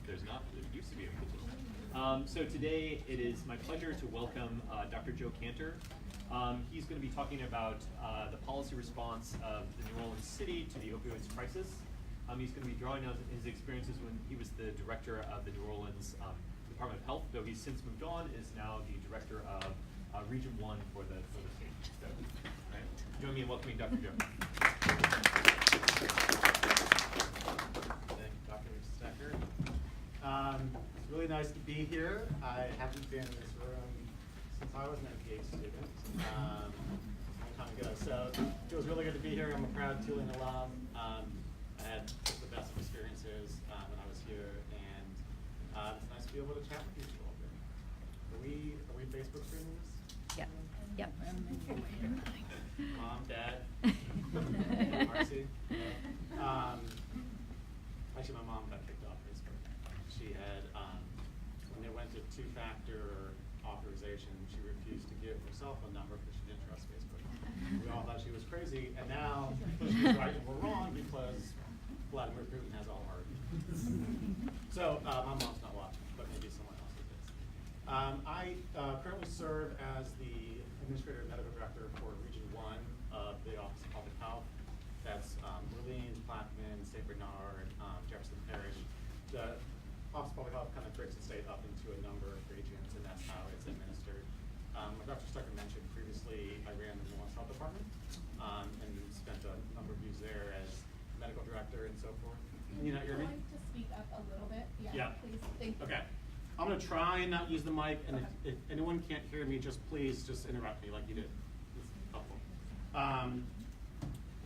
there's not, there used to be able to. So today it is my pleasure to welcome Dr. Joe Kanter. He's going to be talking about the policy response of the New Orleans city to the opioids crisis. He's going to be drawing on his experiences when he was the director of the New Orleans Department of Health, though he's since moved on, is now the director of Region 1 for the state. So, right. Join me in welcoming Dr. Joe. Thank you, Dr. Stecker. It's really nice to be here. I haven't been in this room since I was an MPH student, a long time ago. So it was really good to be here. I'm a proud Tulane alum. I had the best of experiences when I was here, and it's nice to be able to chat with you a little bit. Are we Facebook streaming this? Yep. Yep. Mom, Dad, Marcy. Actually, my mom got kicked off Facebook. She had, when they went to two-factor authorization, she refused to give her cell phone number because she didn't trust Facebook. We all thought she was crazy, and now she was right and we're wrong because Vladimir Putin has all our So my mom's not watching, but maybe someone else is. I currently serve as the Administrator and Medical Director for Region 1 of the Office of Public Health. That's Orleans, Plaquemine, St. Bernard, Jefferson Parish. The Office of Public Health kind of breaks the state up into a number of regions, and that's how it's administered. Like Dr. Stecker mentioned previously, I ran the New Orleans Health Department and spent a number of years there as medical director and so forth. Can you not hear me? Would you like to speak up a little bit? Yeah. Please. Thank you. Okay. I'm going to try and not use the mic, and if anyone can't hear me, please interrupt me like you did. It's helpful.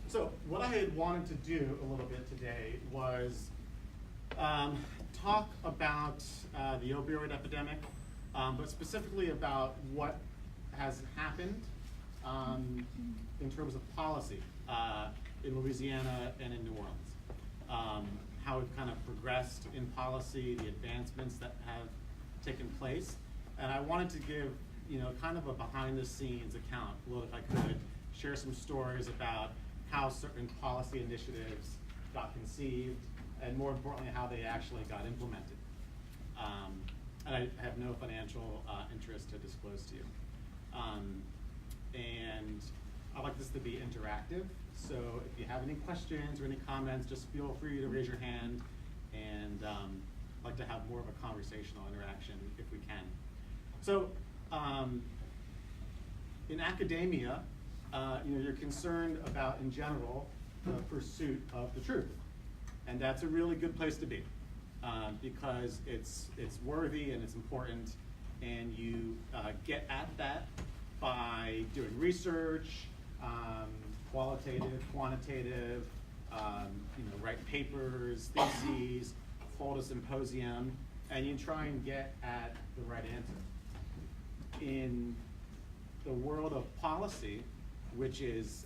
So what I had wanted to do a little bit today was talk about the opioid epidemic, but specifically about what has happened in terms of policy in Louisiana and in New Orleans. How we've kind of progressed in policy, the advancements that have taken place. And I wanted to give, kind of a behind the scenes account, a little if I could, share some stories about how certain policy initiatives got conceived, and more importantly, how they actually got implemented. And I have no financial interest to disclose to you. And I'd like this to be interactive. So if you have any questions or any comments, just feel free to raise your hand, and I'd like to have more of a conversational interaction if we can. So in academia, you're concerned about, in general, the pursuit of the truth. And that's a really good place to be because it's worthy and it's important, and you get at that by doing research, qualitative, quantitative, write papers, theses, hold a symposium, and you try and get at the right answer. In the world of policy, which is,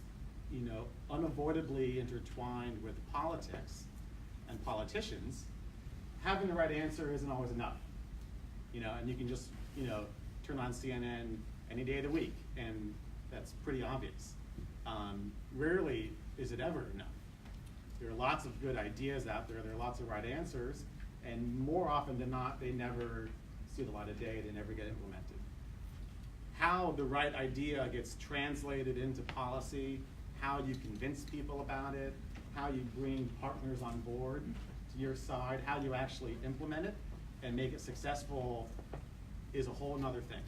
unavoidably intertwined with politics and politicians, having the right answer isn't always enough. And you can just, turn on CNN any day of the week, and that's pretty obvious. Rarely is it ever enough. There are lots of good ideas out there. There are lots of right answers, and more often than not, they never see the light of day. They never get implemented. How the right idea gets translated into policy, how you convince people about it, how you bring partners on board to your side, how you actually implement it and make it successful is a whole nother thing.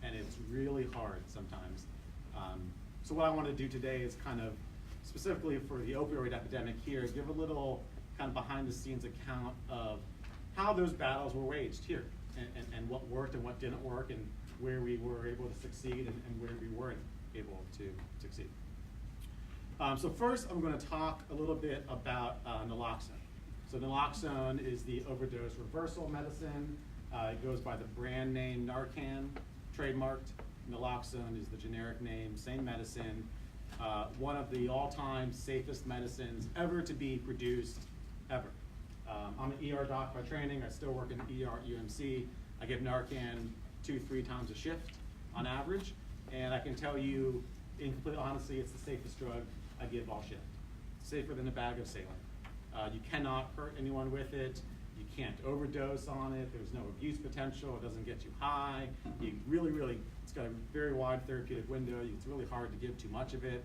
And it's really hard sometimes. So what I want to do today is kind of, specifically for the opioid epidemic here, give a little kind of behind the scenes account of how those battles were waged here, and what worked and what didn't work, and where we were able to succeed and where we weren't able to succeed. So first I'm going to talk a little bit about Naloxone. So Naloxone is the overdose reversal medicine. It goes by the brand name Narcan, trademarked. Naloxone is the generic name, same medicine. One of the all-time safest medicines ever to be produced, ever. I'm an ER doc by training. I still work in ER at UMC. I give Narcan 2-3 times a shift on average, and I can tell you, in complete honesty, it's the safest drug I give all shift. Safer than a bag of saline. You cannot hurt anyone with it. You can't overdose on it. There's no abuse potential. It doesn't get you high. You really, it's got a very wide therapeutic window. It's really hard to give too much of it.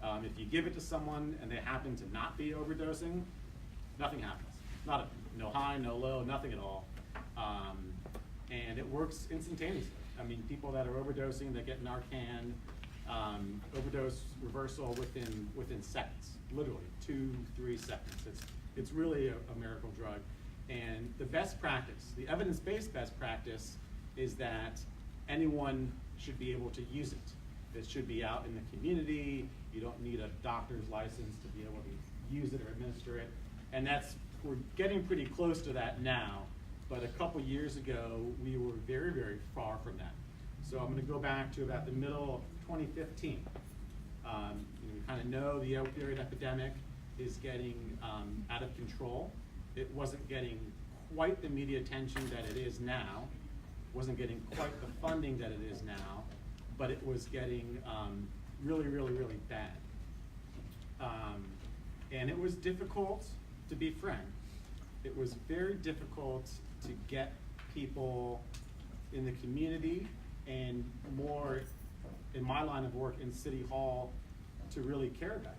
If you give it to someone and they happen to not be overdosing, nothing happens. No high, no low, nothing at all. And it works instantaneously. I mean, people that are overdosing, that get Narcan, overdose reversal within seconds, literally 2-3 seconds. It's really a miracle drug. And the best practice, the evidence-based best practice, is that anyone should be able to use it. It should be out in the community. You don't need a doctor's license to be able to use it or administer it. And we're getting pretty close to that now, but a couple years ago, we were very, very far from that. So I'm gonna go back to about the middle of 2015. We kind of know the opioid epidemic is getting out of control. It wasn't getting quite the media attention that it is now, wasn't getting quite the funding that it is now, but it was getting really, really, really bad. And it was difficult to be frank. It was very difficult to get people in the community and more in my line of work in City Hall to really care about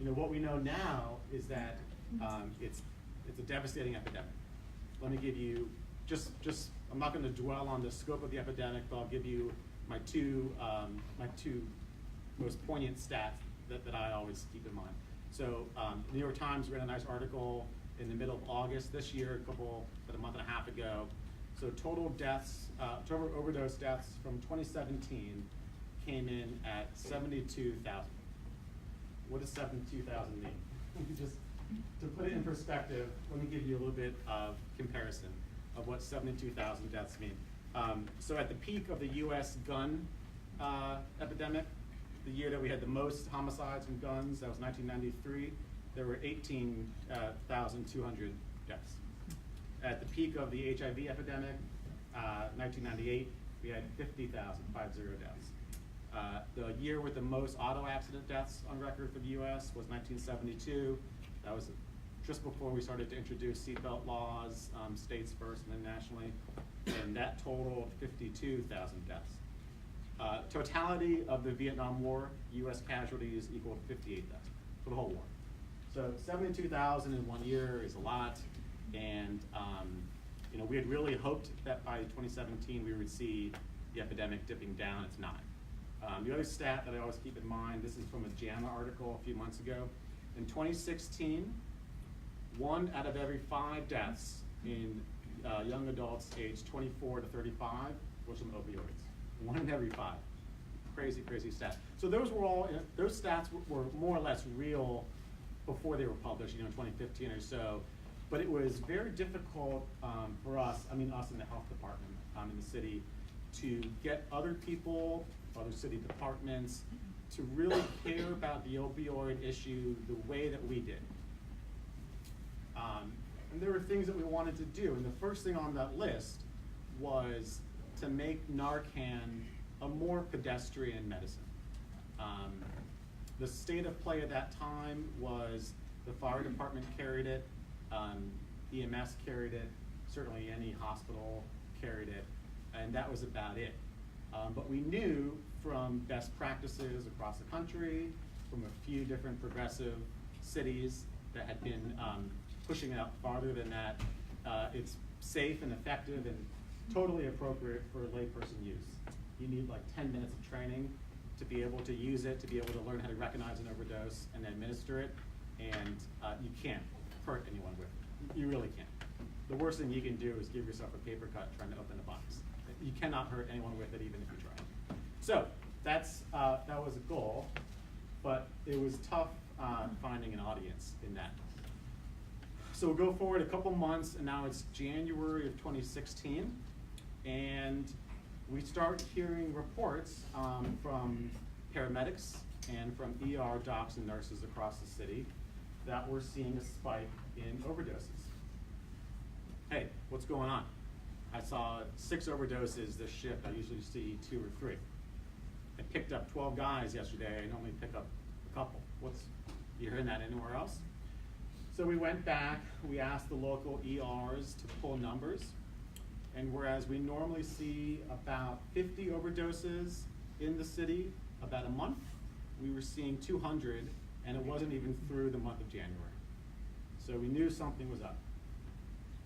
it. What we know now is that it's a devastating epidemic. Let me give you I'm not going to dwell on the scope of the epidemic, but I'll give you my two most poignant stats that I always keep in mind. So the New York Times ran a nice article in the middle of August this year, about a month and a half ago. So total overdose deaths from 2017 came in at 72,000. What does 72,000 mean? Just to put it in perspective, let me give you a little bit of comparison of what 72,000 deaths mean. So at the peak of the US gun epidemic, the year that we had the most homicides from guns, that was 1993, there were 18,200 deaths. At the peak of the HIV epidemic, 1998, we had 50 deaths. The year with the most auto accident deaths on record for the US was 1972. That was just before we started to introduce seatbelt laws, states first and then nationally, and that totaled 52,000 deaths. Totality of the Vietnam War, US casualties equaled 58,000 for the whole war. So 72,000 in 1 year is a lot, and we had really hoped that by 2017 we would see the epidemic dipping down. It's not. The other stat that I always keep in mind, this is from a JAMA article a few months ago. In 2016, 1 out of every 5 deaths in young adults aged 24 to 35 was from opioids. 1 in every 5. Crazy, crazy stat. So those stats were more or less real before they were published, in 2015 or so. But it was very difficult for us in the health department in the city, to get other people, other city departments, to really care about the opioid issue the way that we did. And there were things that we wanted to do, and the first thing on that list was to make Narcan a more pedestrian medicine. The state of play at that time was the fire department carried it, EMS carried it, certainly any hospital carried it, and that was about it. But we knew from best practices across the country, from a few different progressive cities that had been pushing it out farther than that, it's safe and effective and totally appropriate for layperson use. You need like 10 minutes of training to be able to use it, to be able to learn how to recognize an overdose and administer it, and you can't hurt anyone with it. You really can't. The worst thing you can do is give yourself a paper cut trying to open a box. You cannot hurt anyone with it, even if you try. So that was a goal, but it was tough finding an audience in that. So we'll go forward a couple months, and now it's January of 2016, and we start hearing reports from paramedics and from ER docs and nurses across the city that we're seeing a spike in overdoses. Hey, what's going on? I saw 6 overdoses this shift. I usually see 2 or 3. I picked up 12 guys yesterday and only pick up a couple. You hearing that anywhere else? So we went back, we asked the local ERs to pull numbers, and whereas we normally see about 50 overdoses in the city about a month, we were seeing 200, and it wasn't even through the month of January. So we knew something was up.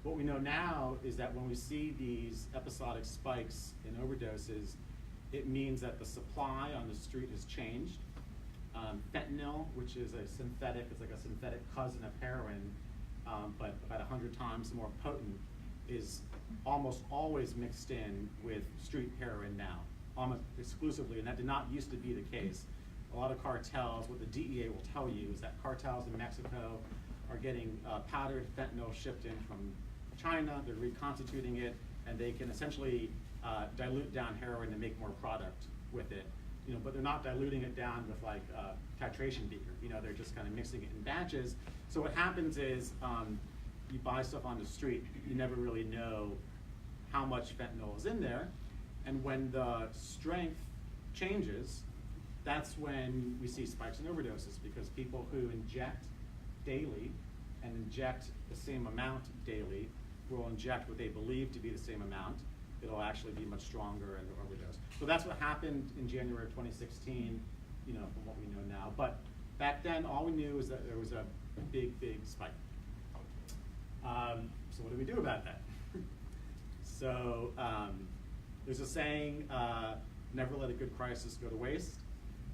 What we know now is that when we see these episodic spikes in overdoses, it means that the supply on the street has changed. Fentanyl, which is a synthetic, it's like a synthetic cousin of heroin, but about 100 times more potent, is almost always mixed in with street heroin now, almost exclusively, and that did not used to be the case. A lot of cartels, what the DEA will tell you is that cartels in Mexico are getting powdered fentanyl shipped in from China, they're reconstituting it, and they can essentially dilute down heroin and make more product with it. But they're not diluting it down with like titration beaker. They're just kind of mixing it in batches. So what happens is you buy stuff on the street, you never really know how much fentanyl is in there, and when the strength changes, that's when we see spikes in overdoses, because people who inject daily and inject the same amount daily will inject what they believe to be the same amount. It'll actually be much stronger and overdose. So that's what happened in January of 2016, from what we know now. But back then, all we knew is that there was a big, big spike. So what do we do about that? So there's a saying, never let a good crisis go to waste.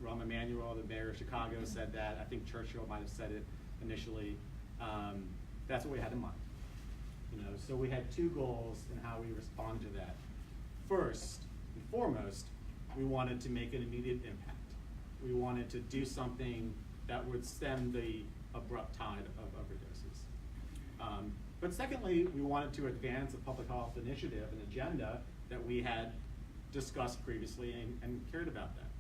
Rahm Emanuel, the mayor of Chicago, said that. I think Churchill might have said it initially. That's what we had in mind. So we had two goals in how we respond to that. First and foremost, we wanted to make an immediate impact. We wanted to do something that would stem the abrupt tide of overdoses. But secondly, we wanted to advance a public health initiative, an agenda that we had discussed previously and cared about that.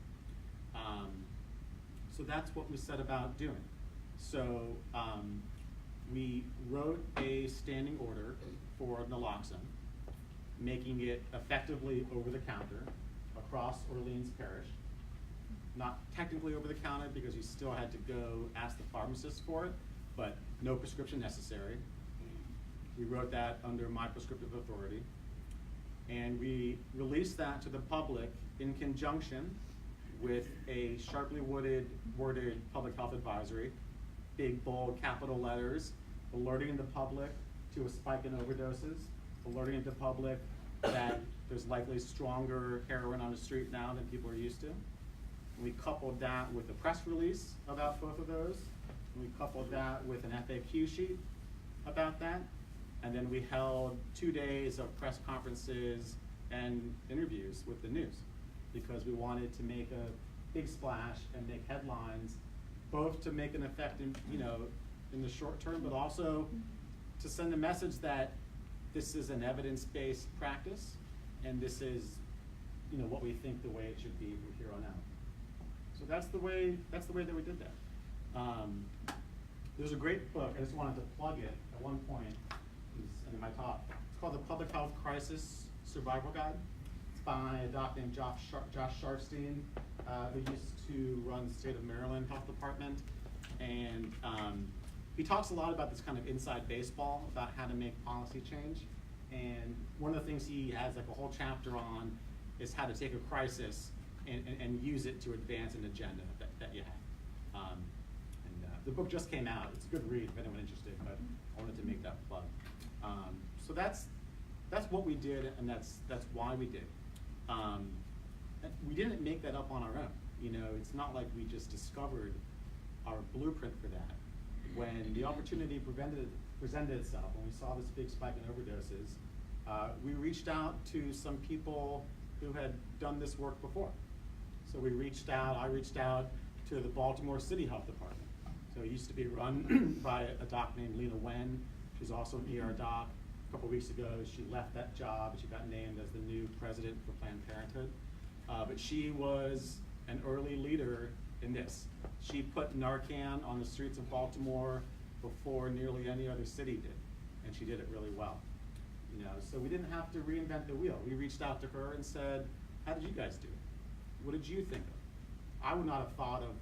So that's what we set about doing. So we wrote a standing order for Naloxone, making it effectively over the counter across Orleans Parish. Not technically over the counter because you still had to go ask the pharmacist for it, but no prescription necessary. We wrote that under my prescriptive authority. And we released that to the public in conjunction with a sharply worded public health advisory, big, bold, capital letters, alerting the public to a spike in overdoses, alerting the public that there's likely stronger heroin on the street now than people are used to. And we coupled that with a press release about both of those. And we coupled that with an FAQ sheet about that. And then we held 2 days of press conferences and interviews with the news, because we wanted to make a big splash and make headlines, both to make an effect in the short term, but also to send a message that this is an evidence-based practice, and this is what we think the way it should be from here on out. So that's the way that we did that. There's a great book. I just wanted to plug it at one point. In my talk, it's called The Public Health Crisis Survival Guide. It's by a doc named Josh Sharfstein, who used to run the state of Maryland Health Department, and he talks a lot about this kind of inside baseball, about how to make policy change. And one of the things he has like a whole chapter on is how to take a crisis and use it to advance an agenda that you have. The book just came out. It's a good read if anyone interested, but I wanted to make that plug. So that's what we did, and that's why we did. We didn't make that up on our own. It's not like we just discovered our blueprint for that. When the opportunity presented itself, when we saw this big spike in overdoses, we reached out to some people who had done this work before. So I reached out to the Baltimore City Health Department. So it used to be run by a doc named Lena Wen. She's also an ER doc. A couple weeks ago, she left that job. She got named as the new president for Planned Parenthood. But she was an early leader in this. She put Narcan on the streets of Baltimore before nearly any other city did, and she did it really well. So we didn't have to reinvent the wheel. We reached out to her and said, how did you guys do it? What did you think of? I would not have thought of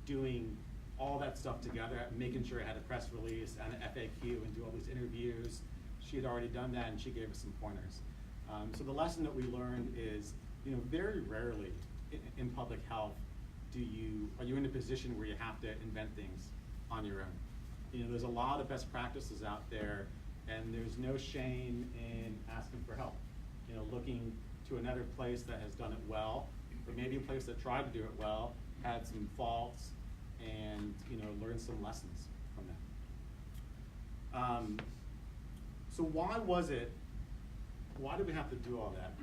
doing all that stuff together, making sure I had a press release and an FAQ and do all these interviews. She had already done that, and she gave us some pointers. So the lesson that we learned is, very rarely in public health are you in a position where you have to invent things on your own. There's a lot of best practices out there, and there's no shame in asking for help. Looking to another place that has done it well, or maybe a place that tried to do it well, had some faults, and learn some lessons from that. So why did we have to do all that?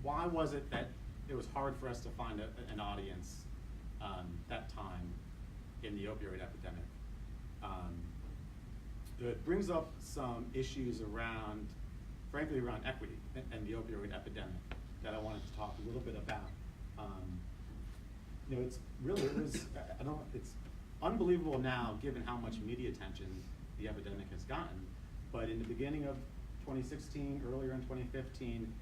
Why was it that it was hard for us to find an audience that time in the opioid epidemic? It brings up some issues frankly around equity and the opioid epidemic that I wanted to talk a little bit about. It's unbelievable now given how much media attention the epidemic has gotten, but in the beginning of 2016, earlier in 2015,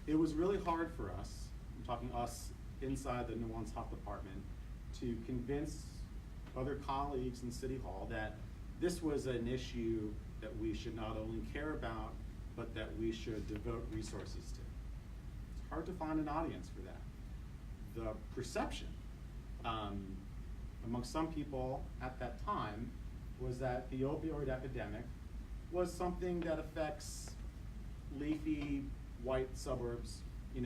it was really hard for us, I'm talking us inside the New Orleans Health Department, to convince other colleagues in City Hall that this was an issue that we should not only care about, but that we should devote resources to. It's hard to find an audience for that. The perception among some people at that time was that the opioid epidemic was something that affects leafy white suburbs, in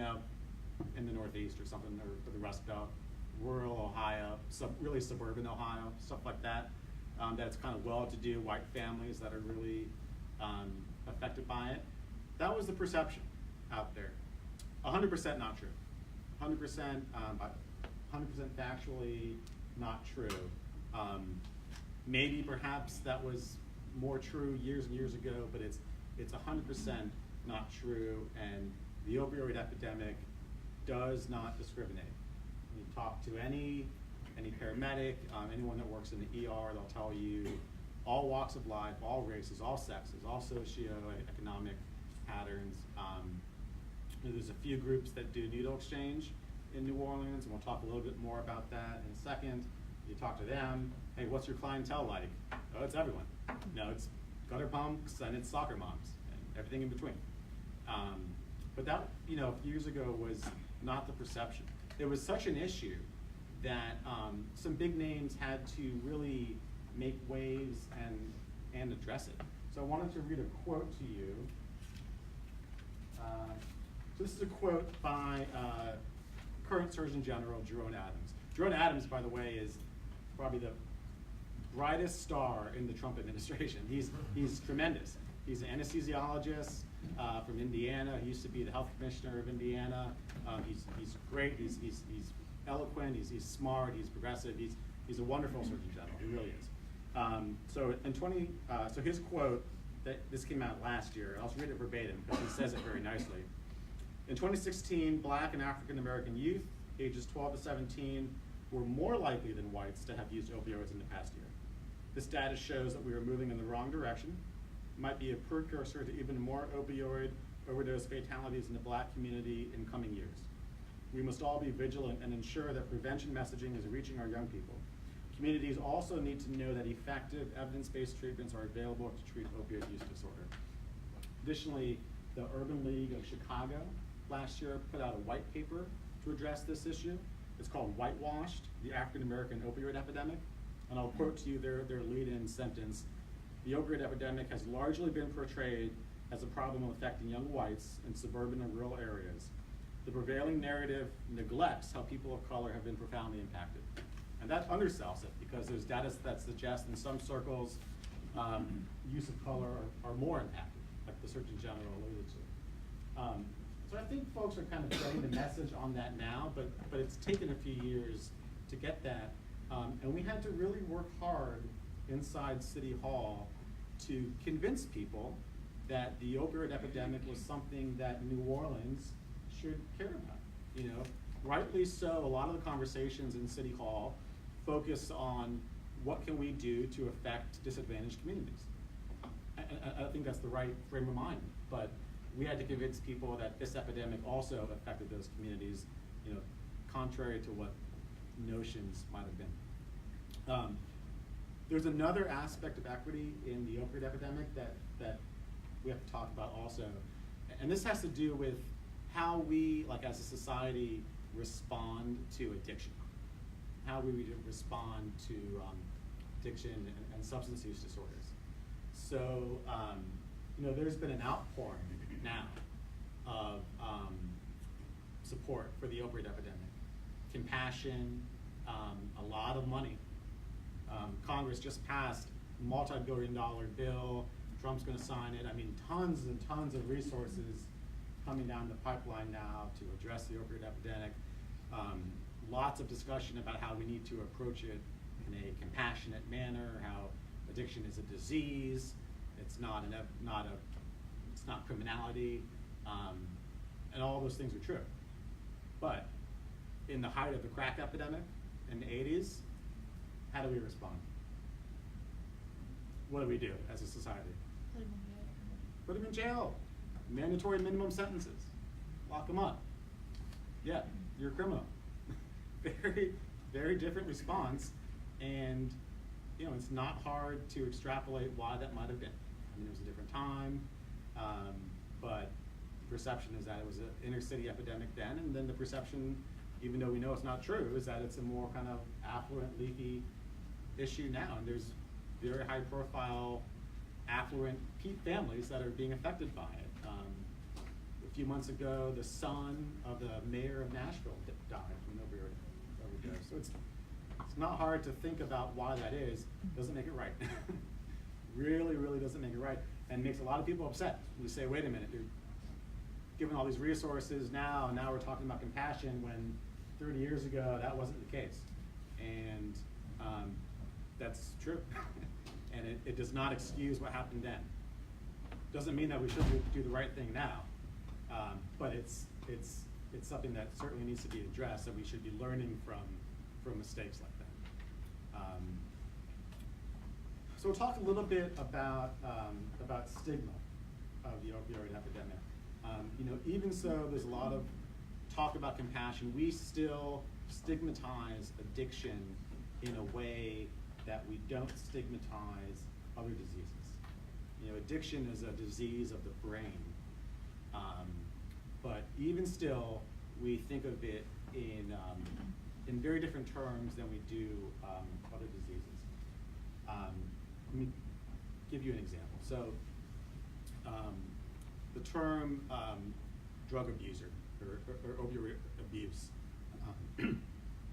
the Northeast or something, or the Rust Belt, rural Ohio, really suburban Ohio, stuff like that. That's kind of well-to-do white families that are really affected by it. That was the perception out there. 100% not true. 100% factually not true. Maybe perhaps that was more true years and years ago, but it's 100% not true, and the opioid epidemic does not discriminate. You talk to any paramedic, anyone that works in the ER, they'll tell you all walks of life, all races, all sexes, all socioeconomic patterns. There's a few groups that do needle exchange in New Orleans, and we'll talk a little bit more about that in a second. You talk to them, hey, what's your clientele like? Oh, it's everyone. No, it's gutter punks and it's soccer moms and everything in between. But that, a few years ago was not the perception. It was such an issue that some big names had to really make waves and address it. So I wanted to read a quote to you. So this is a quote by current Surgeon General Jerome Adams. Jerome Adams, by the way, is probably the brightest star in the Trump administration. He's tremendous. He's an anesthesiologist from Indiana. He used to be the health commissioner of Indiana. He's great. He's eloquent. He's smart. He's progressive. He's a wonderful Surgeon General. He really is. So his quote, this came out last year. I'll just read it verbatim because he says it very nicely. In 2016, Black and African American youth, ages 12 to 17, were more likely than whites to have used opioids in the past year. This data shows that we are moving in the wrong direction. It might be a precursor to even more opioid overdose fatalities in the Black community in coming years. We must all be vigilant and ensure that prevention messaging is reaching our young people. Communities also need to know that effective evidence-based treatments are available to treat opioid use disorder. Additionally, the Urban League of Chicago last year put out a white paper to address this issue. It's called Whitewashed, the African American Opioid Epidemic. And I'll quote to you their lead-in sentence. The opioid epidemic has largely been portrayed as a problem affecting young whites in suburban and rural areas. The prevailing narrative neglects how people of color have been profoundly impacted. And that undersells it because there's data that suggests in some circles use of color are more impacted, like the Surgeon General alluded to. So I think folks are kind of getting the message on that now, but it's taken a few years to get that. And we had to really work hard inside City Hall to convince people that the opioid epidemic was something that New Orleans should care about. Rightly so, a lot of the conversations in City Hall focus on what can we do to affect disadvantaged communities. I think that's the right frame of mind, but we had to convince people that this epidemic also affected those communities, contrary to what notions might have been. There's another aspect of equity in the opioid epidemic that we have to talk about also. And this has to do with how we, like as a society, respond to addiction. How we respond to addiction and substance use disorders. So, there's been an outpouring now of support for the opioid epidemic. Compassion, a lot of money. Congress just passed a multi-billion-dollar bill. Trump's going to sign it. I mean, tons and tons of resources coming down the pipeline now to address the opioid epidemic. Lots of discussion about how we need to approach it in a compassionate manner, how addiction is a disease, it's not criminality, and all those things are true. But in the height of the crack epidemic in the 80s, how do we respond? What do we do as a society? Put them in jail. Mandatory minimum sentences. Lock them up. Yeah, you're a criminal. Very, very different response, and it's not hard to extrapolate why that might have been. I mean, it was a different time, but the perception is that it was an inner city epidemic then, and then the perception, even though we know it's not true, is that it's a more kind of affluent, leafy issue now, and there's very high-profile, affluent families that are being affected by it. A few months ago, the son of the mayor of Nashville died from an opioid overdose. So it's not hard to think about why that is. Doesn't make it right. Really, really doesn't make it right, and makes a lot of people upset. We say, wait a minute, dude. Given all these resources now we're talking about compassion when 30 years ago that wasn't the case, and that's true. And it does not excuse what happened then. Doesn't mean that we shouldn't do the right thing now, but it's something that certainly needs to be addressed, and we should be learning from mistakes like that. So we'll talk a little bit about stigma of the opioid epidemic. Even so, there's a lot of talk about compassion. We still stigmatize addiction in a way that we don't stigmatize other diseases. Addiction is a disease of the brain, but even still, we think of it in very different terms than we do other diseases. Let me give you an example. So, the term drug abuser or opioid abuse,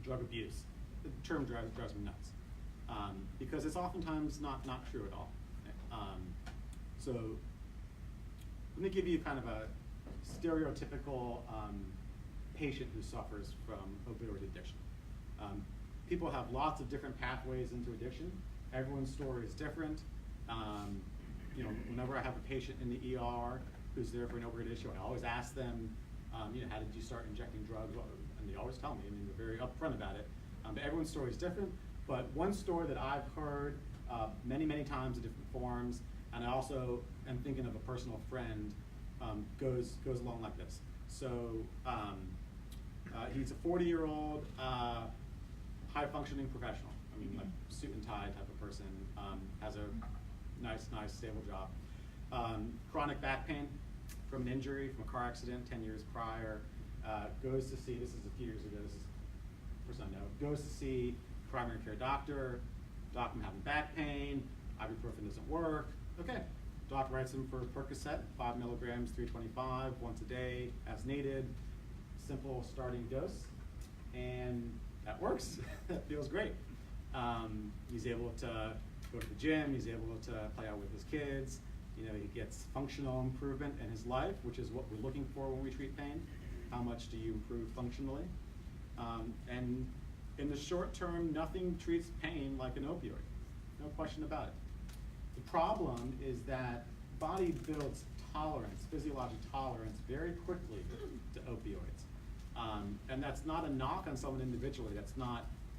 drug abuse, the term drives me nuts because it's oftentimes not true at all. So let me give you kind of a stereotypical patient who suffers from opioid addiction. People have lots of different pathways into addiction. Everyone's story is different. Whenever I have a patient in the ER who's there for an opioid issue, I always ask them, how did you start injecting drugs? And they always tell me. I mean, they're very upfront about it. But everyone's story is different. But one story that I've heard many, many times in different forms, and I also am thinking of a personal friend, goes along like this. So he's a 40-year-old high-functioning professional. I mean, like suit and tie type of person, has a nice, stable job. Chronic back pain from an injury, from a car accident 10 years prior. Goes to see, this is a few years ago, this is the person I know, goes to see primary care doctor. Doc, I'm having back pain, ibuprofen doesn't work. Okay, doc writes him for Percocet, 5 milligrams, 325, once a day, as needed. Simple starting dose, and that works. That feels great. He's able to go to the gym, he's able to play out with his kids. He gets functional improvement in his life, which is what we're looking for when we treat pain. How much do you improve functionally? And in the short term, nothing treats pain like an opioid. No question about it. The problem is that body builds tolerance, physiologic tolerance, very quickly to opioids. And that's not a knock on someone individually.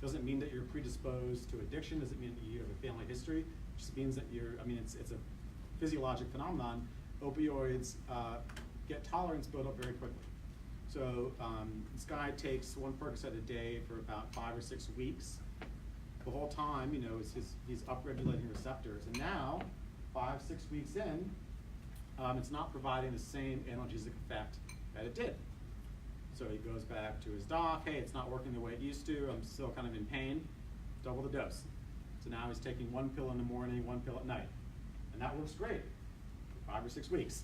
Doesn't mean that you're predisposed to addiction, doesn't mean that you have a family history. It just means that it's a physiologic phenomenon. Opioids get tolerance built up very quickly. So this guy takes 1 Percocet a day for about 5 or 6 weeks. the whole time, he's upregulating receptors. And now, 5-6 weeks in, it's not providing the same analgesic effect that it did. So he goes back to his doc, hey, it's not working the way it used to, I'm still kind of in pain, double the dose. So now he's taking 1 pill in the morning, 1 pill at night. And that works great for 5 or 6 weeks.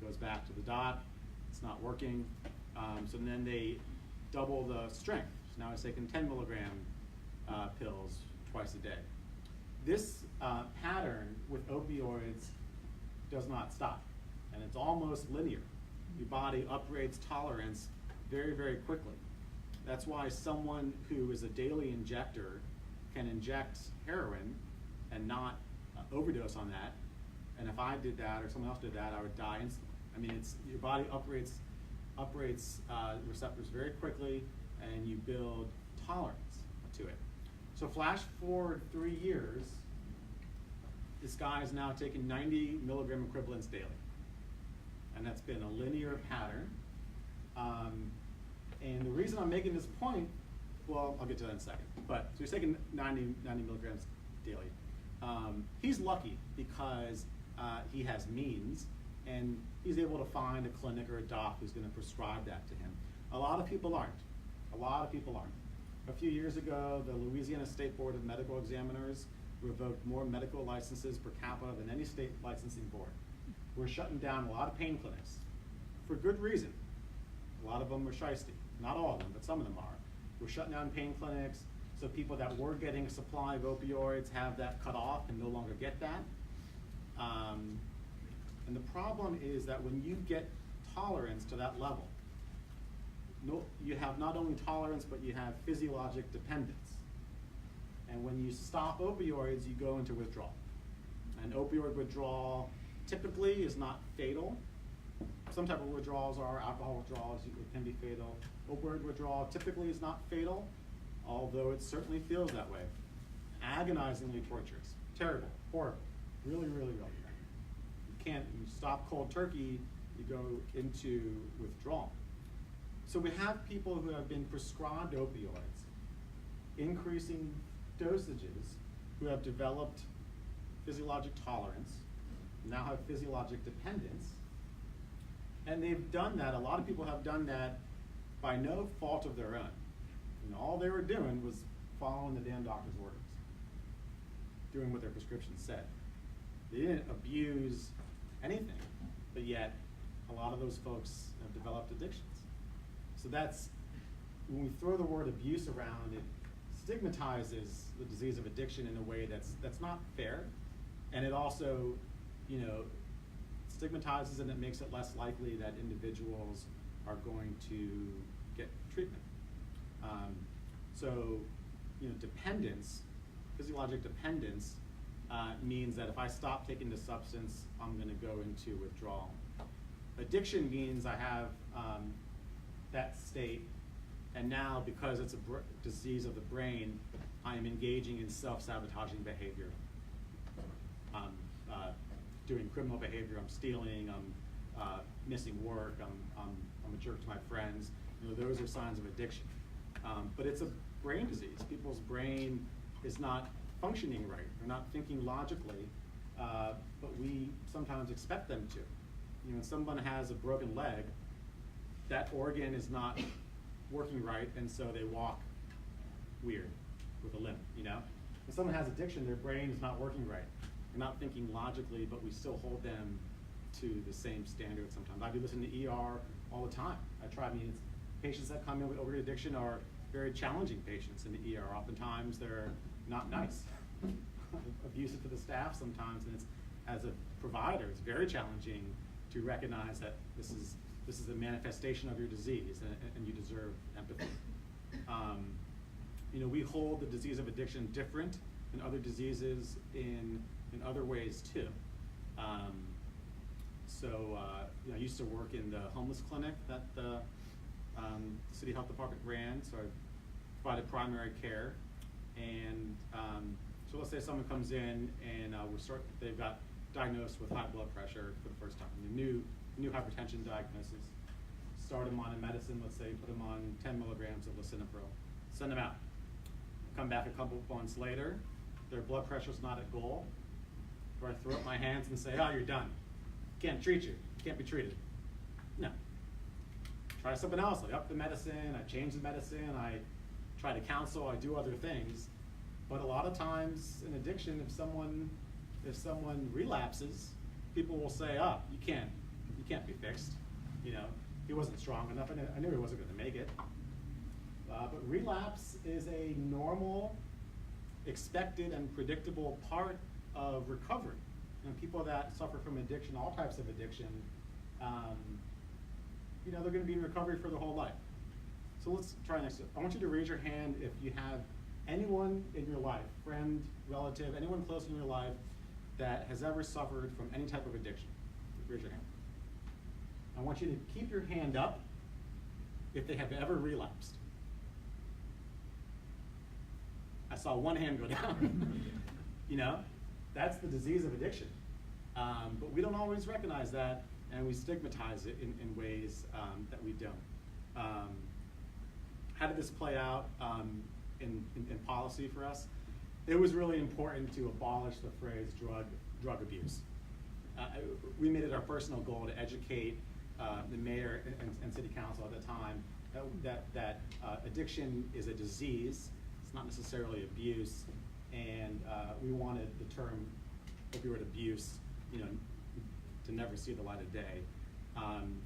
Goes back to the doc, it's not working. So then they double the strength. So now he's taking 10 milligram pills twice a day. This pattern with opioids does not stop, and it's almost linear. Your body upgrades tolerance very, very quickly. That's why someone who is a daily injector can inject heroin and not overdose on that. And if I did that or someone else did that, I would die instantly. I mean, your body upgrades receptors very quickly, and you build tolerance to it. So flash forward 3 years, this guy is now taking 90 milligram equivalents daily. And that's been a linear pattern. And the reason I'm making this point, well, I'll get to that in a second. But so he's taking 90 milligrams daily. He's lucky because he has means, and he's able to find a clinic or a doc who's going to prescribe that to him. A lot of people aren't. A few years ago, the Louisiana State Board of Medical Examiners revoked more medical licenses per capita than any state licensing board. We're shutting down a lot of pain clinics for good reason. A lot of them are shiesty. Not all of them, but some of them are. We're shutting down pain clinics, so people that were getting a supply of opioids have that cut off and no longer get that. And the problem is that when you get tolerance to that level, you have not only tolerance, but you have physiologic dependence. And when you stop opioids, you go into withdrawal. And opioid withdrawal typically is not fatal. Some type of withdrawals are, alcohol withdrawals can be fatal. Opioid withdrawal typically is not fatal, although it certainly feels that way. Agonizingly torturous, terrible, horrible, really, really, really bad. You stop cold turkey, you go into withdrawal. So we have people who have been prescribed opioids, increasing dosages, who have developed physiologic tolerance, now have physiologic dependence, and they've done that, a lot of people have done that by no fault of their own. All they were doing was following the damn doctor's orders, doing what their prescription said. They didn't abuse anything, but yet a lot of those folks have developed addictions. So that's, when we throw the word abuse around, it stigmatizes the disease of addiction in a way that's not fair, and it also, stigmatizes and it makes it less likely that individuals are going to get treatment. Dependence, physiologic dependence, means that if I stop taking the substance, I'm going to go into withdrawal. Addiction means I have that state, and now because it's a disease of the brain, I am engaging in self-sabotaging behavior. I'm doing criminal behavior, I'm stealing, I'm missing work, I'm a jerk to my friends. Those are signs of addiction. But it's a brain disease. People's brain is not functioning right. They're not thinking logically, but we sometimes expect them to. When someone has a broken leg, that organ is not working right, and so they walk weird with a limp, When someone has addiction, their brain is not working right. They're not thinking logically, but we still hold them to the same standard sometimes. I do listen to ER all the time. Patients that come in with opioid addiction are very challenging patients in the ER. Oftentimes they're not nice, abusive to the staff sometimes, and as a provider, it's very challenging to recognize that this is a manifestation of your disease, and you deserve empathy. We hold the disease of addiction different than other diseases in other ways too. I used to work in the homeless clinic that the city health department ran, so I provided primary care. And so let's say someone comes in and they've got diagnosed with high blood pressure for the first time, new hypertension diagnosis. Start them on a medicine, let's say put them on 10 milligrams of lisinopril, send them out. come back a couple months later, their blood pressure's not at goal. Do I throw up my hands and say, oh, you're done. Can't treat you. Can't be treated. No. Try something else. I up the medicine, I change the medicine, I try to counsel, I do other things. But a lot of times in addiction, if someone relapses, people will say, oh, you can't be fixed. You know, he wasn't strong enough, and I knew he wasn't gonna make it. But relapse is a normal, expected, and predictable part of recovery. And people that suffer from addiction, all types of addiction, you know, they're gonna be in recovery for their whole life. So let's try next. I want you to raise your hand if you have anyone in your life, friend, relative, anyone close in your life that has ever suffered from any type of addiction. Raise your hand. I want you to keep your hand up if they have ever relapsed. I saw one hand go down. You know, that's the disease of addiction. But we don't always recognize that, and we stigmatize it in ways that we don't. How did this play out in policy for us? It was really important to abolish the phrase drug abuse. We made it our personal goal to educate the mayor and city council at the time that addiction is a disease. It's not necessarily abuse, and we wanted the term opioid abuse, you know, to never see the light of day.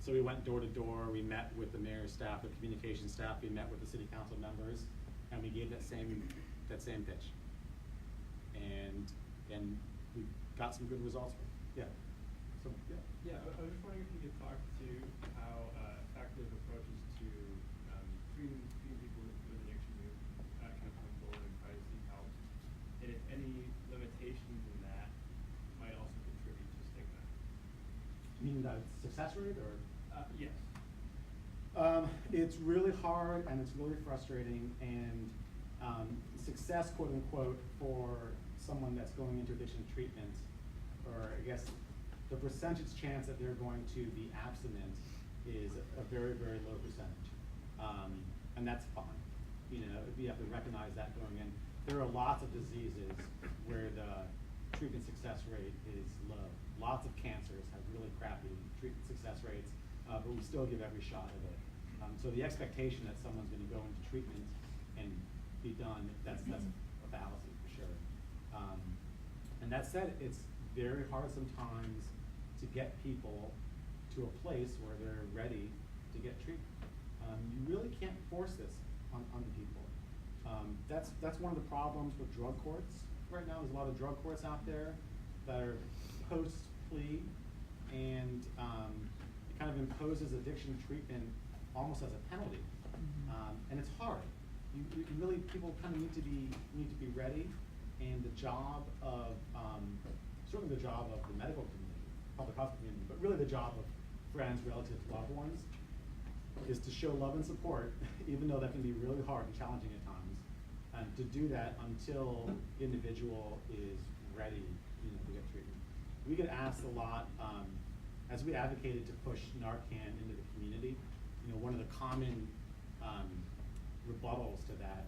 So we went door to door. We met with the mayor's staff, the communication staff. We met with the city council members, and we gave that same pitch. And we got some good results. Yeah. So yeah. Yeah, I was just wondering if you could talk to how effective approaches to treating people with addiction kind of come forward and try to seek help, and if any limitations in that might also contribute to stigma. You mean the success rate, or? Yes. It's really hard and it's really frustrating, and success, quote unquote, for someone that's going into addiction treatment, or I guess the percentage chance that they're going to be abstinent is a very, very low percentage. And that's fine. You know, we have to recognize that going in. There are lots of diseases where the treatment success rate is low. Lots of cancers have really crappy treatment success rates, but we still give every shot of it. So the expectation that someone's going to go into treatment and be done, that's a fallacy for sure. And that said, it's very hard sometimes to get people to a place where they're ready to get treatment. You really can't force this on the people. That's one of the problems with drug courts right now. There's a lot of drug courts out there that are post-plea, and it kind of imposes addiction treatment almost as a penalty. And it's hard. You really, people kind of need to be ready, and the job of, certainly the job of the medical community, public health community, but really the job of friends, relatives, loved ones, is to show love and support, even though that can be really hard and challenging at times, and to do that until the individual is ready, you know, to get treatment. We get asked a lot, as we advocated to push Narcan into the community, you know, one of the common rebuttals to that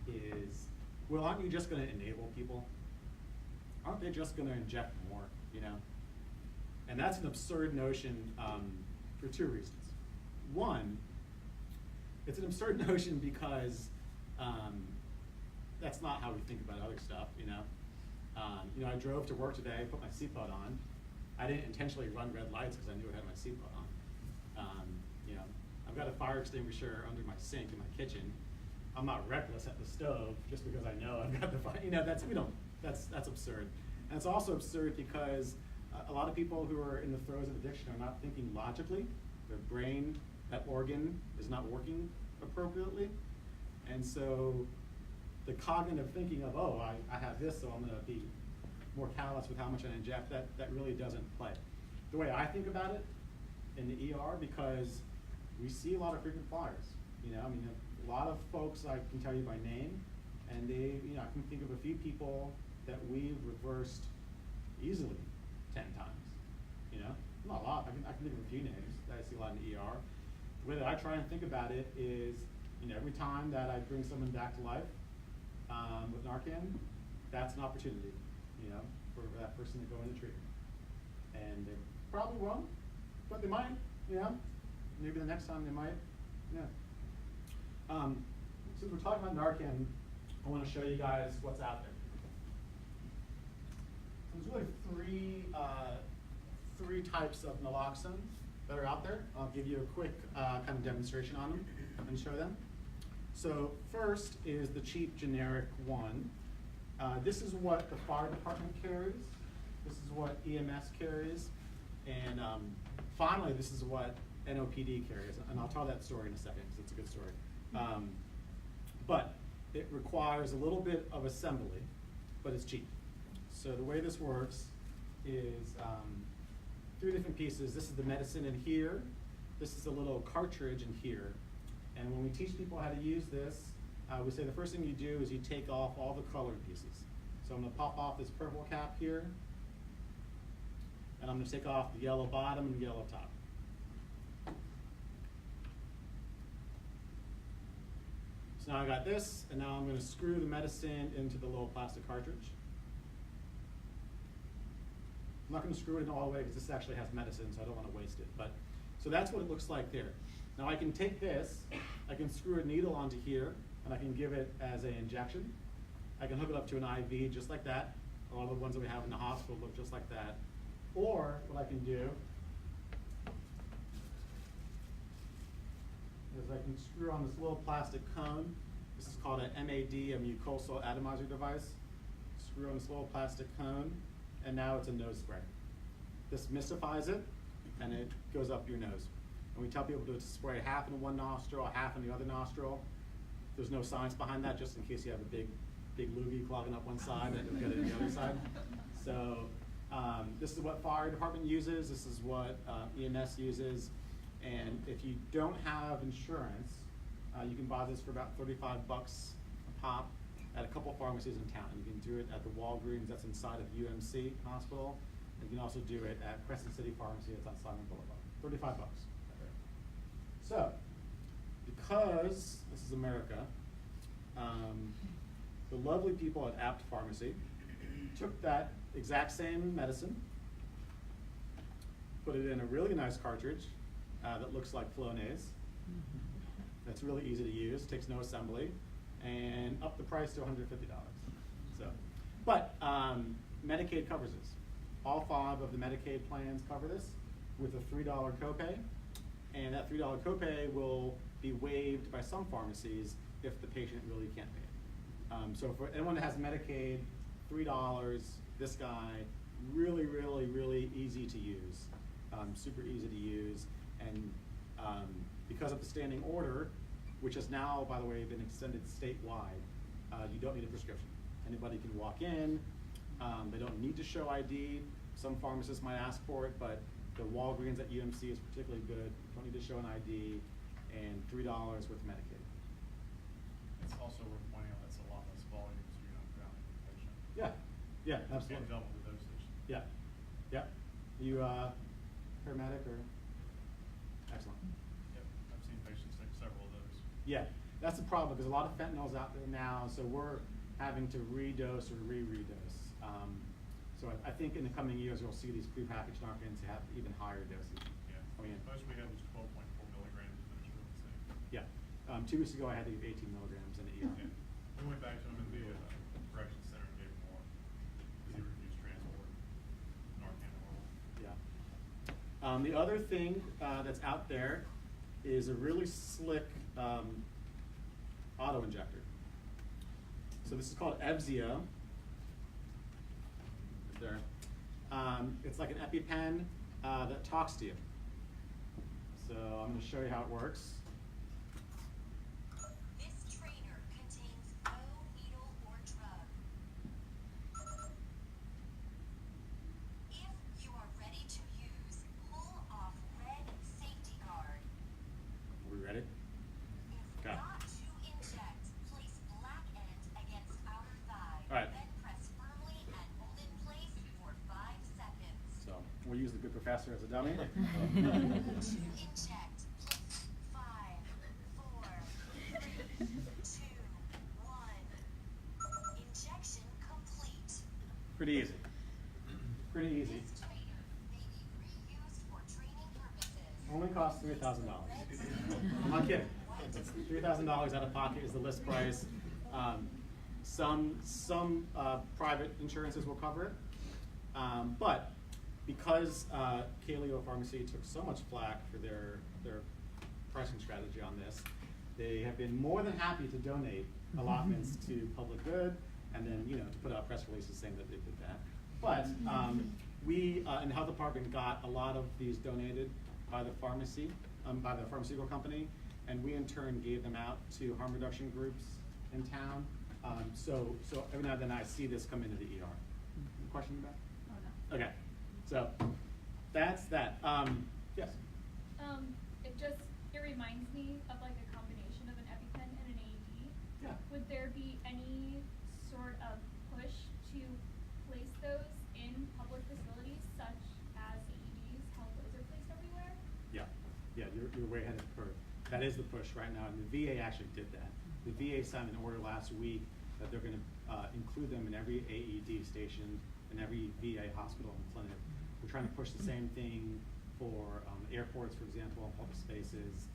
is, well, aren't you just going to enable people? Aren't they just going to inject more, you know? And that's an absurd notion for two reasons. One, it's an absurd notion because that's not how we think about other stuff, you know? I drove to work today, put my seatbelt on. I didn't intentionally run red lights because I knew I had my seatbelt on. I've got a fire extinguisher under my sink in my kitchen. I'm not reckless at the stove just because I know I've got the fire. You know, that's absurd. And it's also absurd because a lot of people who are in the throes of addiction are not thinking logically. Their brain, that organ, is not working appropriately. And so the cognitive thinking of, oh, I have this, so I'm going to be more callous with how much I inject, that really doesn't play. The way I think about it in the ER, because we see a lot of frequent flyers. You know, I mean, a lot of folks I can tell you by name, and they, you know, I can think of a few people that we've reversed easily 10 times. You know, not a lot. I can think of a few names that I see a lot in the ER. The way that I try and think about it is, you know, every time that I bring someone back to life, with Narcan, that's an opportunity, you know, for that person to go into treatment. And they probably won't, but they might, you know. Maybe the next time they might, yeah. Since we're talking about Narcan, I want to show you guys what's out there. There's really three types of naloxone that are out there. I'll give you a quick kind of demonstration on them and show them. So first is the cheap generic one. This is what the fire department carries. This is what EMS carries. And finally, this is what NOPD carries. And I'll tell that story in a second because it's a good story. But it requires a little bit of assembly, but it's cheap. So the way this works is 3 different pieces. This is the medicine in here. This is a little cartridge in here. And when we teach people how to use this, we say the first thing you do is you take off all the colored pieces. So I'm going to pop off this purple cap here. And I'm going to take off the yellow bottom and yellow top. So now I got this, and now I'm going to screw the medicine into the little plastic cartridge. I'm not going to screw it in all the way because this actually has medicine, so I don't want to waste it. But so that's what it looks like there. Now I can take this, I can screw a needle onto here, and I can give it as an injection. I can hook it up to an IV just like that. A lot of the ones that we have in the hospital look just like that. Or what I can do is I can screw on this little plastic cone. This is called an MAD, a mucosal atomizer device. Screw on this little plastic cone, and now it's a nose spray. This mystifies it, and it goes up your nose. And we tell people to spray half in one nostril, half in the other nostril. There's no science behind that, just in case you have a big loogie clogging up one side and you'll get it on the other side. So this is what fire department uses. This is what EMS uses. And if you don't have insurance, you can buy this for about $35 a pop at a couple pharmacies in town. You can do it at the Walgreens that's inside of UMC Hospital. You can also do it at Crescent City Pharmacy that's on Simon Boulevard. $35. So, because this is America, the lovely people at Apt Pharmacy took that exact same medicine, put it in a really nice cartridge that looks like Flonase. That's really easy to use, takes no assembly, and up the price to $150. So, but Medicaid covers this. All 5 of the Medicaid plans cover this with a $3 copay, and that $3 copay will be waived by some pharmacies if the patient really can't pay it. So for anyone that has Medicaid, $3, this guy, really, really, really easy to use, super easy to use, and because of the standing order, which has now, by the way, been extended statewide, you don't need a prescription. Anybody can walk in. They don't need to show ID. Some pharmacists might ask for it, but the Walgreens at UMC is particularly good. You don't need to show an ID, and $3 with Medicaid. It's also worth pointing out that's a lot less volume, so you're not drowning the patient. Yeah, absolutely. You can't double the dosage. Yeah. You paramedic or? Excellent. Yep, I've seen patients take several of those. Yeah, that's the problem because a lot of fentanyl's out there now, so we're having to redose or re-redose. So I think in the coming years you'll see these prepackaged Narcans have even higher doses. Yeah, coming in. most we had was 12.4 milligrams, and it's really safe. Yeah, 2 weeks ago I had to give 18 milligrams in the ER. Yeah, we went back to them in the correction center and gave them more because he refused transport, Narcan oral. Yeah. The other thing that's out there is a really slick auto injector. So this is called Evzia. There. It's like an EpiPen that talks to you. So I'm going to show you how it works. This trainer contains no needle or drug. If you are ready to use, pull off red safety guard. Are we ready? If Okay. not to inject, place black end against outer thigh. All right. Then press firmly and hold in place for 5 seconds. So we'll use the good professor as a dummy. To inject, place 5, 4, 3, 2, 1. Pretty easy. Pretty easy. This traitor may be reused for training purposes. Only costs $3,000. I'm not kidding. $3,000 out of pocket is the list price. Some private insurances will cover it, but because Kaleo Pharmacy took so much flack for their pricing strategy on this, they have been more than happy to donate allotments to public good, and then to put out press releases saying that they did that. But we in the health department got a lot of these donated by the pharmacy, by the pharmaceutical company, and we in turn gave them out to harm reduction groups in town. So every now and then I see this come into the ER. Question about? Oh, no. Okay, so that's that. Yes. It reminds me of like a combination of an EpiPen and an AED. Yeah. Would there be any sort of push to place those in public facilities such as AEDs, how those are placed everywhere? Yeah, you're way ahead of the curve. That is the push right now, and the VA actually did that. The VA signed an order last week that they're going to include them in every AED station, in every VA hospital and clinic. We're trying to push the same thing for airports, for example, and public spaces.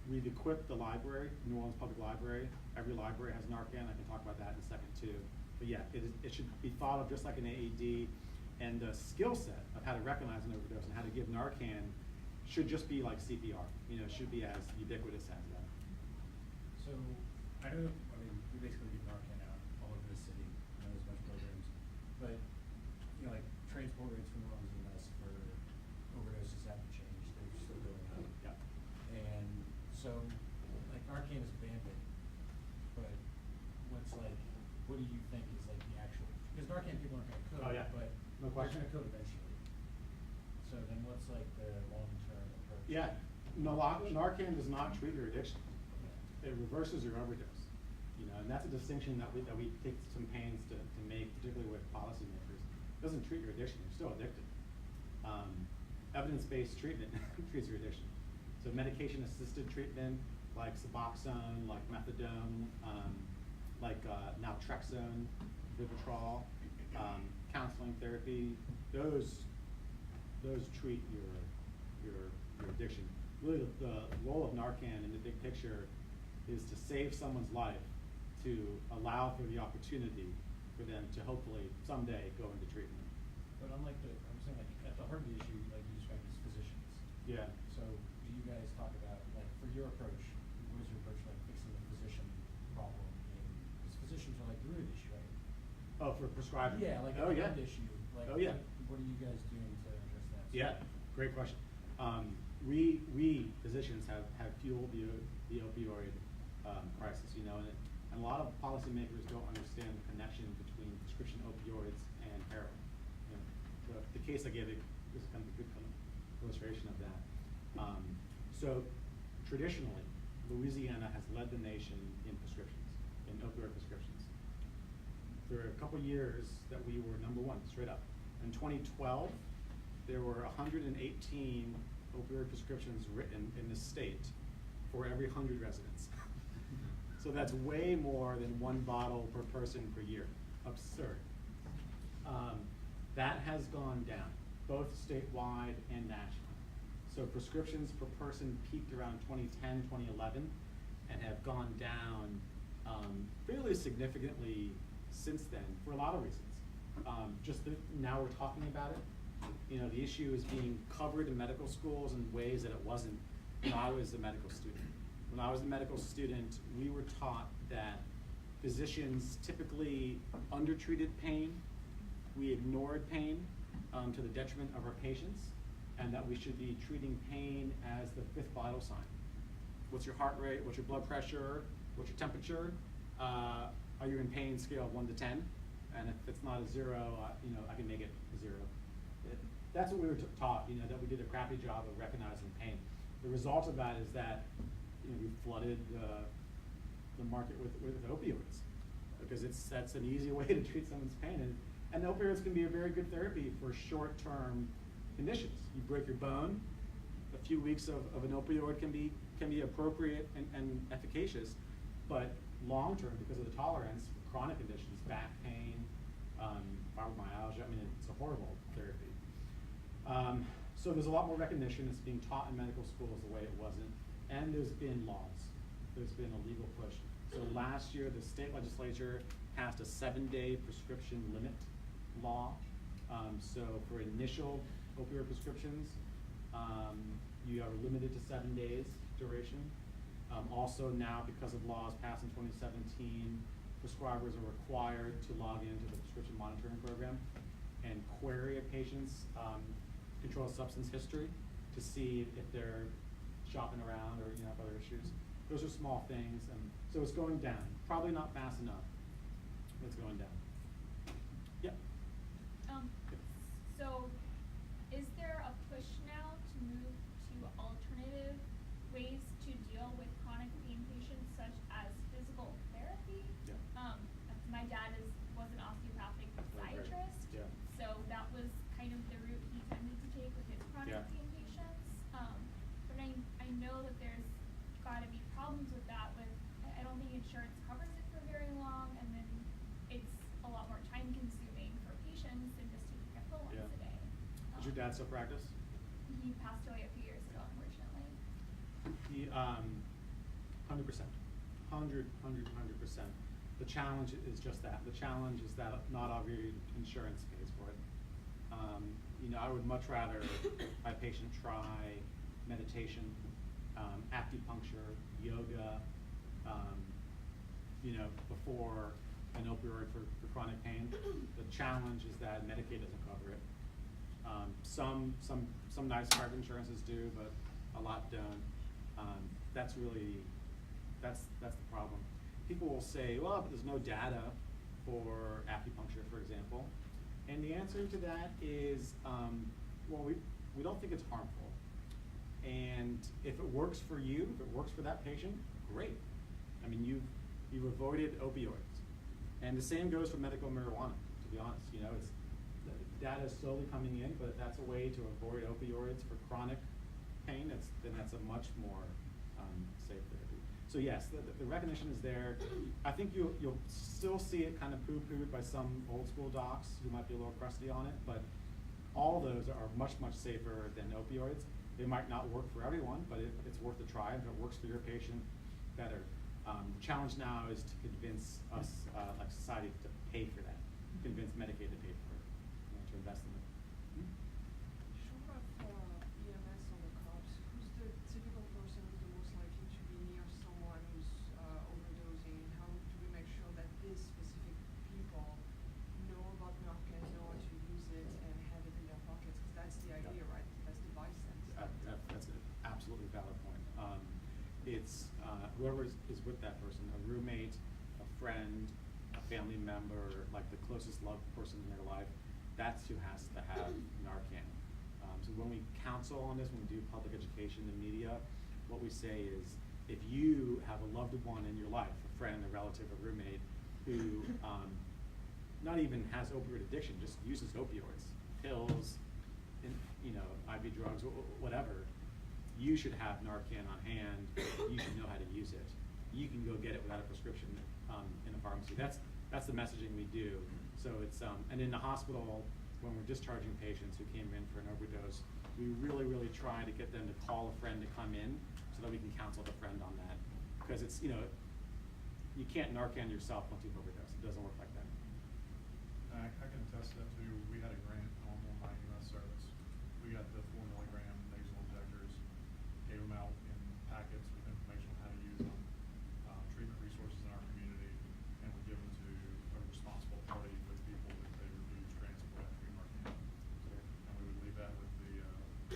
We've equipped the library, New Orleans Public Library. Every library has Narcan. I can talk about that in a second too. But yeah, it should be thought of just like an AED, and the skill set of how to recognize an overdose and how to give Narcan should just be like CPR. It should be as ubiquitous as that. So, we basically give Narcan out all over the city, there's a bunch of programs, but, like, transport rates from New Orleans and us for overdoses haven't changed, they're still going up. Yeah. And so, like, Narcan is a Band-Aid, but what do you think is like the actual, because Narcan people aren't gonna code, Oh, yeah. but No they're question. gonna code eventually. So then what's like the long-term approach? Yeah, Narcan does not treat your addiction. It reverses your overdose, and that's a distinction that we take some pains to make, particularly with policymakers. It doesn't treat your addiction; you're still addicted. Evidence-based treatment treats your addiction. So medication-assisted treatment, like Suboxone, like methadone, like naltrexone, Vivitrol, counseling therapy, those treat your addiction. Really, the role of Narcan in the big picture is to save someone's life, to allow for the opportunity for them to hopefully someday go into treatment. But I'm saying like at the heart of the issue, like you described as physicians. Yeah. So do you guys talk about, like, for your approach, what is your approach like fixing the physician problem? Because physicians are like the root issue, right? Oh, for prescribing? Yeah, like oh, the yeah. root issue. Like, Oh, yeah. What are you guys doing to address that? Yeah, great question. We physicians have fueled the opioid crisis, and a lot of policymakers don't understand the connection between prescription opioids and heroin. The case I gave is kind of a good illustration of that. So traditionally, Louisiana has led the nation in prescriptions, in opioid prescriptions. There were a couple years that we were number one, straight up. In 2012, there were 118 opioid prescriptions written in the state for every 100 residents. So that's way more than one bottle per person per year. Absurd. That has gone down, both statewide and nationally. So prescriptions per person peaked around 2010, 2011, and have gone down fairly significantly since then for a lot of reasons. Now we're talking about it. The issue is being covered in medical schools in ways that it wasn't when I was a medical student. When I was a medical student, we were taught that physicians typically undertreated pain, we ignored pain to the detriment of our patients, and that we should be treating pain as the fifth vital sign. What's your heart rate? What's your blood pressure? What's your temperature? Are you in pain scale of 1 to 10? And if it's not a 0, I can make it a 0. That's what we were taught, that we did a crappy job of recognizing pain. The result of that is that we flooded the market with opioids, because that's an easy way to treat someone's pain. And opioids can be a very good therapy for short-term conditions. You break your bone, a few weeks of an opioid can be appropriate and efficacious, but long-term, because of the tolerance, chronic conditions, back pain, fibromyalgia. I mean, it's a horrible therapy. So there's a lot more recognition. It's being taught in medical schools the way it wasn't. And there's been laws. There's been a legal push. So last year, the state legislature passed a 7-day prescription limit law. So for initial opioid prescriptions, you are limited to 7 days duration. Also now, because of laws passed in 2017, prescribers are required to log into the prescription monitoring program and query a patient's controlled substance history to see if they're shopping around or have other issues. Those are small things, and so it's going down. Probably not fast enough, but it's going down. Yeah. So is there a push now to move to alternative ways to deal with chronic pain patients, such as physical therapy? Yeah. My dad was an osteopathic psychiatrist, Yeah. so that was kind of the route he tended to take with his chronic Yeah. pain patients. But I know that there's got to be problems with that. I don't think insurance covers it for very long, and then it's a lot more time consuming for patients than just taking a pill once a day. Does your dad still practice? He passed away a few years ago, unfortunately. He, 100%. 100%. The challenge is just that. The challenge is that not all of your insurance pays for it. I would much rather my patient try meditation, acupuncture, yoga, before an opioid for chronic pain. The challenge is that Medicaid doesn't cover it. Some nice private insurances do, but a lot don't. That's the problem. People will say, well, but there's no data for acupuncture, for example. And the answer to that is, well, we don't think it's harmful. And if it works for you, if it works for that patient, great. I mean, you've avoided opioids. And the same goes for medical marijuana, to be honest. It's the data is slowly coming in, but if that's a way to avoid opioids for chronic pain, then that's a much more safe therapy. So yes, the recognition is there. I think you'll still see it kind of poo-pooed by some old school docs who might be a little crusty on it, but all those are much, much safer than opioids. They might not work for everyone, but it's worth a try. If it works for your patient, better. The challenge now is to convince us, like society, to pay for that. Convince Medicaid to pay for it, to invest in it. Short of EMS or the cops, who's the typical person who's the most likely to be near someone who's overdosing? How do we make sure that these specific people know about Narcan, know how to use it, and have it in their pockets? Because that's the idea, right? That's the vice sense. That's an absolutely valid point. It's whoever is with that person, a roommate, a friend, a family member, like the closest loved person in their life, that's who has to have Narcan. So when we counsel on this, when we do public education in the media, what we say is, if you have a loved one in your life, a friend, a relative, a roommate, who not even has opioid addiction, just uses opioids, pills, IV drugs, whatever, you should have Narcan on hand. You should know how to use it. You can go get it without a prescription in a pharmacy. That's the messaging we do. So it's and in the hospital, when we're discharging patients who came in for an overdose, we really, really try to get them to call a friend to come in so that we can counsel the friend on that. Because it's you can't Narcan yourself once you've overdosed. It doesn't work like that. I can attest to that too. We had a grant on my EMS service. We got the 4 milligram nasal injectors, gave them out in packets with information on how to use them, treatment resources in our community, and we give them to a responsible party with people that they refuse transport after we mark them. And we would leave that with the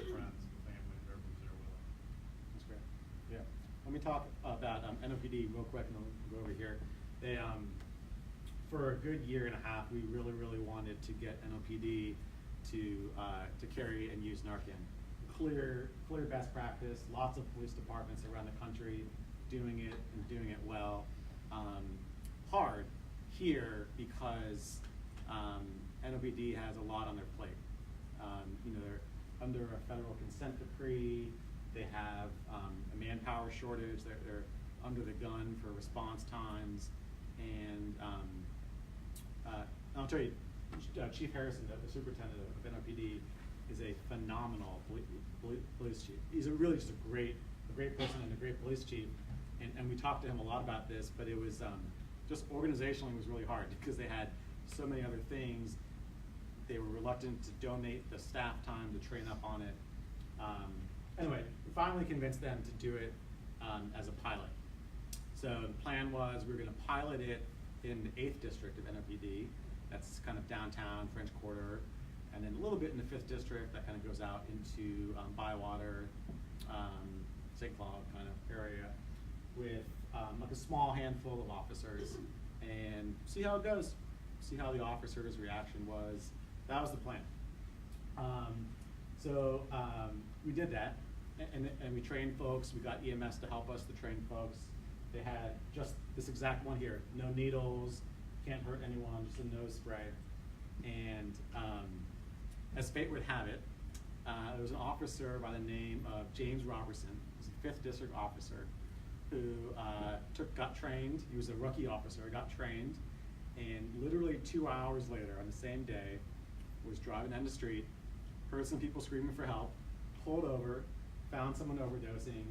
friends and the family, whoever was there with them. That's great. Yeah. Let me talk about NOPD real quick, and then we'll go over here. They, for a good year and a half, we really, really wanted to get NOPD to carry and use Narcan. Clear best practice. Lots of police departments around the country doing it and doing it well. Hard here because NOPD has a lot on their plate. They're under a federal consent decree. They have a manpower shortage. They're under the gun for response times, and I'll tell you, Chief Harrison, the superintendent of NOPD, is a phenomenal police chief. He's really just a great person and a great police chief. And we talked to him a lot about this, but it was just organizationally was really hard because they had so many other things. They were reluctant to donate the staff time to train up on it. Anyway, we finally convinced them to do it as a pilot. So the plan was we were going to pilot it in the 8th district of NOPD. That's kind of downtown, French Quarter, and then a little bit in the 5th district that kind of goes out into Bywater, St. Cloud kind of area, with like a small handful of officers, and see how it goes. See how the officers' reaction was. That was the plan. So we did that, and we trained folks. We got EMS to help us to train folks. They had just this exact one here: no needles, can't hurt anyone, just a nose spray. And as fate would have it, there was an officer by the name of James Robertson. He's a 5th district officer who got trained. He was a rookie officer, got trained, and literally 2 hours later, on the same day, was driving down the street, heard some people screaming for help, pulled over, found someone overdosing,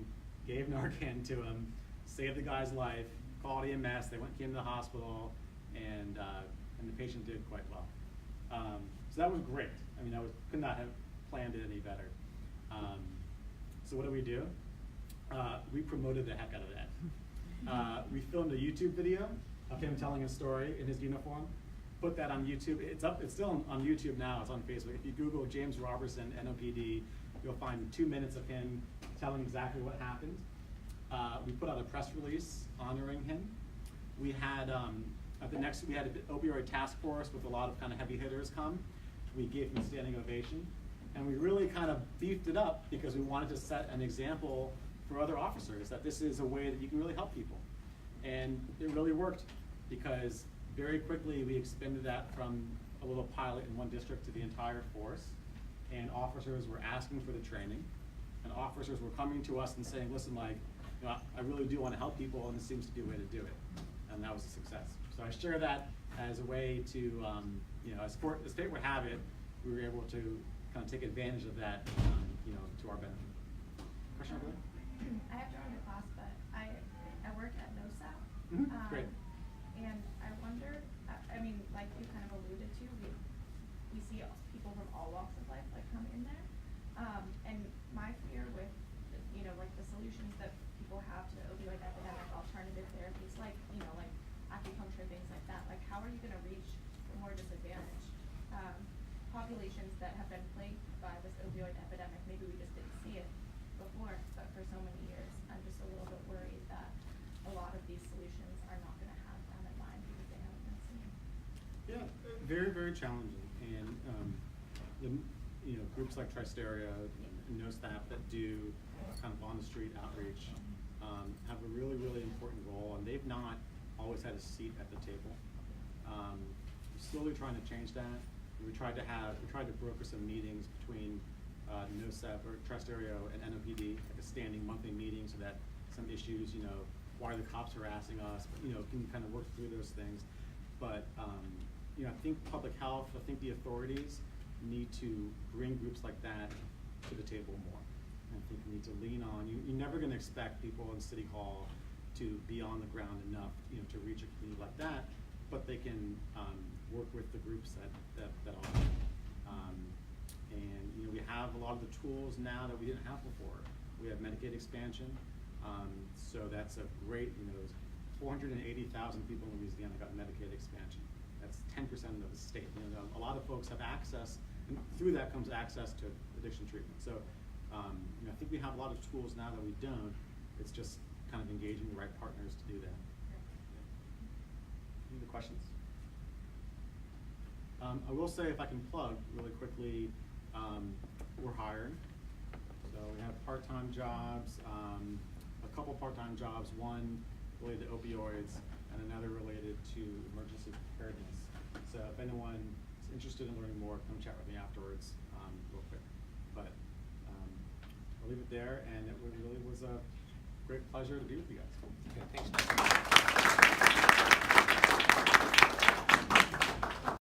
gave Narcan to him, saved the guy's life, called EMS, they came to the hospital, and the patient did quite well. So that was great. I mean, could not have planned it any better. So what do? We promoted the heck out of that. We filmed a YouTube video of him telling his story in his uniform. Put that on YouTube. It's up. It's still on YouTube now. It's on Facebook. If you Google James Robertson NOPD, you'll find 2 minutes of him telling exactly what happened. We put out a press release honoring him. We had we had an opioid task force with a lot of kind of heavy hitters come. We gave him a standing ovation, and we really kind of beefed it up because we wanted to set an example for other officers that this is a way that you can really help people. And it really worked because very quickly we expanded that from a little pilot in one district to the entire force, and officers were asking for the training, and officers were coming to us and saying, listen, like, you know, I really do want to help people, and this seems to be a way to do it. And that was a success. So I share that as a way to, you know, as fate would have it, we were able to kind of take advantage of that, you know, to our benefit. Question over there? I have to run to class, but I work at NOSAP. Great. And I wonder, I mean, like you kind of alluded to, we see people from all walks of life like come in there. And my fear with, you know, like the solutions that people have to the opioid epidemic, alternative therapies, like, you know, like acupuncture, things like that, like how are you going to reach the more disadvantaged populations that have been plagued by this opioid epidemic? Maybe we just didn't see it before, but for so many years, I'm just a little bit worried that a lot of these solutions are not going to have them in mind because they haven't been seen. Yeah, very, very challenging. And you know, groups like Tristeria and NOSAP that do kind of on the street outreach have a really, really important role, and they've not always had a seat at the table. We're slowly trying to change that. We tried to broker some meetings between NOSAP or Tristeria and NOPD, like a standing monthly meeting, so that some issues, you know, why are the cops harassing us, you know, can kind of work through those things. But you know, I think public health, I think the authorities need to bring groups like that to the table more. And I think we need to lean on. You're never going to expect people in City Hall to be on the ground enough, you know, to reach a community like that, but they can work with the groups that are. And you know, we have a lot of the tools now that we didn't have before. We have Medicaid expansion, so that's a great, you know, 480,000 people in Louisiana got Medicaid expansion. That's 10% of the state. You know, a lot of folks have access, and through that comes access to addiction treatment. So you know, I think we have a lot of tools now that we don't. It's just kind of engaging the right partners to do that. Any other questions? I will say, if I can plug really quickly, we're hiring. So we have part-time jobs, a couple part-time jobs, one related to opioids and another related to emergency preparedness. So if anyone is interested in learning more, come chat with me afterwards real quick. But I'll leave it there, and it really was a great pleasure to be with you guys. Okay, thanks.